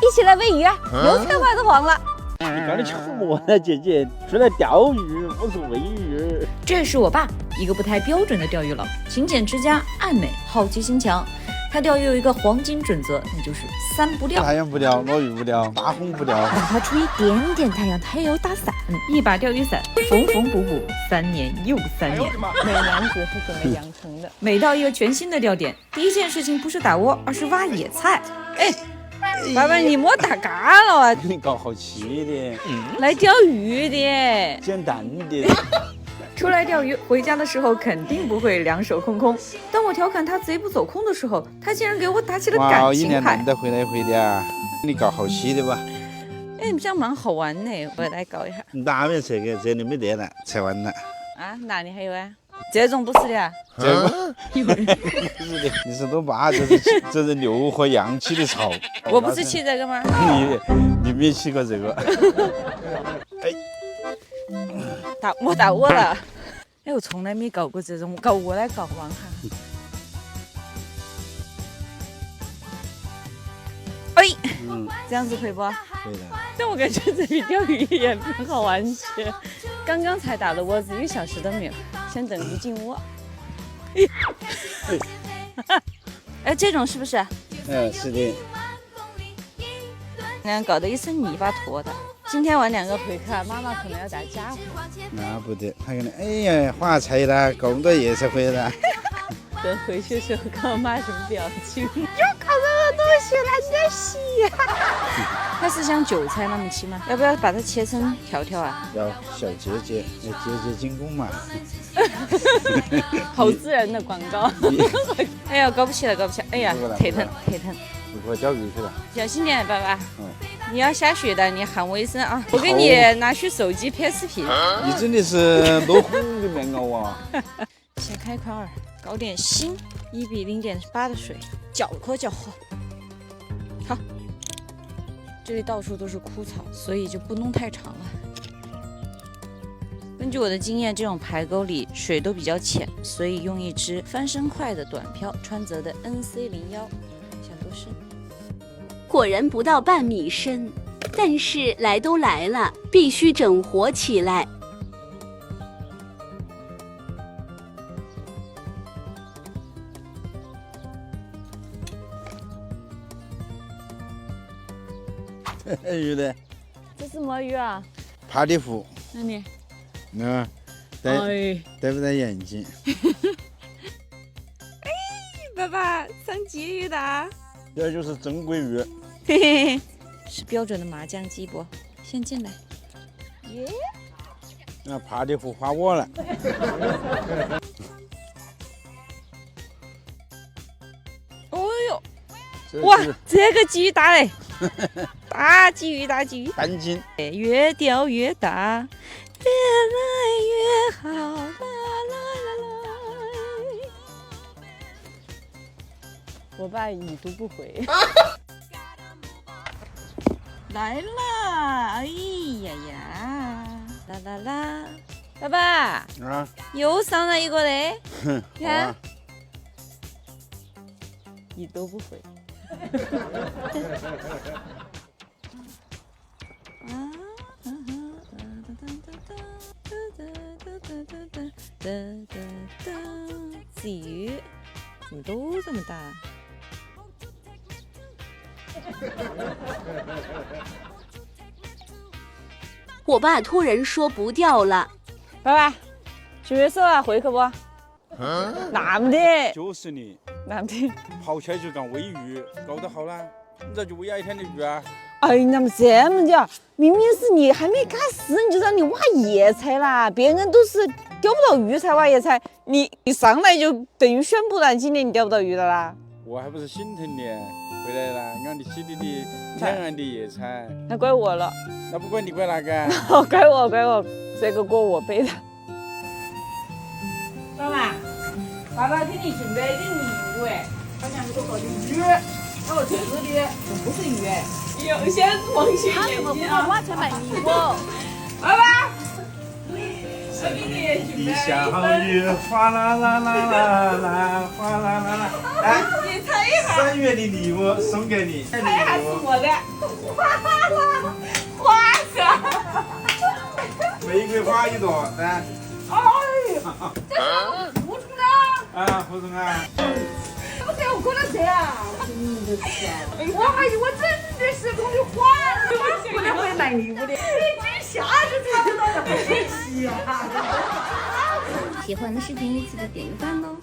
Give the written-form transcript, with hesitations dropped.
一起来喂鱼，油菜花都黄了。你搞的什么呢，姐姐？出来钓鱼，不是喂鱼。这是我爸，一个不太标准的钓鱼佬，勤俭持家，爱美，好奇心强。他钓鱼有一个黄金准则，那就是三不钓：太阳不钓，落雨不钓，大风不钓。哪怕出一点点太阳，他也要打伞。一把钓鱼伞，缝缝补补，3年又3年。美男子是怎么养成的？每到一个全新的钓点，第一件事情不是打窝，而是挖野菜。哎，爸爸，你莫打嘎了啊！你搞好吃的，来钓鱼的，简单的。出来钓鱼，回家的时候肯定不会两手空空。当我调侃他贼不走空的时候，他竟然给我打起了感一年情牌。难得回来一回的啊！你搞好吃的吧？哎，这样蛮好玩的，我来搞一下。哪边这个这里没得了，吃完了。啊，哪里还有啊？这种不是的啊？这个不是的，你是多爸，这是六合样起的草。我不是骑这个吗？你没骑过这个？哎，我打我了。哎，我从来没搞过这种，搞我来搞玩哈。哎，这样子可以不？可以的。但我感觉这比钓鱼也很好玩些。刚刚才打的窝子，1个小时都没有，先等鱼进窝。哎，这种是不是？是的。搞得一身泥巴坨的。今天玩2个回客，妈妈可能要打家伙。那不得，他可能哎呀花菜了，搞不到叶菜回来了。等回去的时候看我妈什么表情。又搞这个东西懒得洗呀。它是像韭菜那么切吗？要不要把它切成条条啊？要小节节，要节节进攻嘛。好自然的广告。哎呀，搞不起来，搞不起来！哎呀，腿疼，腿疼。我钓鱼去了。小心点，爸爸。你要下雪的，你喊我一声啊！我给你拿去手机拍视频。你真的是落红的棉袄啊！先开块儿，搞点锌，1比0.8的水，搅和搅和。好，这里到处都是枯草，所以就不弄太长了。根据我的经验，这种排沟里水都比较浅，所以用一只翻身快的短漂，川泽的 NC01，想多深。果然不到半米深，但是来都来了，必须整活起来。鱼的，这是什么鱼啊？帕里湖。那你？戴不戴眼镜？哎，爸爸，上鲫鱼的。这就是珍贵鱼。嘿嘿嘿，是标准的麻酱鸡不？先进来。耶。那帕里湖花窝了。哦呦，哇，这个鲫鱼大嘞！大鲫鱼，大鲫鱼，半斤。越钓越大，越来越好，啦啦啦啦。我爸已读不回。来啦！哎呀呀！啦啦啦！爸爸啊，又上来一个嘞！你看，已读不回。鲫鱼怎么都这么大？我爸突然说不钓了。爸爸，举手啊，会去不？那么的。就是你。那么的。跑起来就干喂鱼，搞得好了，你咋就喂1天的鱼啊？哎，那么这么的，明明是你还没干事，你就让你挖野菜啦！别人都是钓不到鱼才挖野菜，你上来就等于宣布了今年你钓不到鱼了啦。我还不是心疼你，回来了，让你吃的天然的野菜。那怪我了。那不怪你，怪哪个？哦，怪我，这个锅我背的。爸爸，爸爸给你准备的礼物哎，好像是个鱼。哦，这个的不是鱼哎。有些蒙起眼睛啊！我才买礼物。爸爸，我给你准备小雨哗啦啦啦啦啦，哗啦啦啦，来，你猜一下。3月的礼物送给你。这还是我的，花个，玫瑰花1朵，来。哎呀，这是补充的。啊，胡总啊。怎么给我过来这啊？真的是，我还以为真的是同你花了，我不能会买礼物的，一下就差不多了，不稀奇啊。喜欢的视频记得点个赞哦。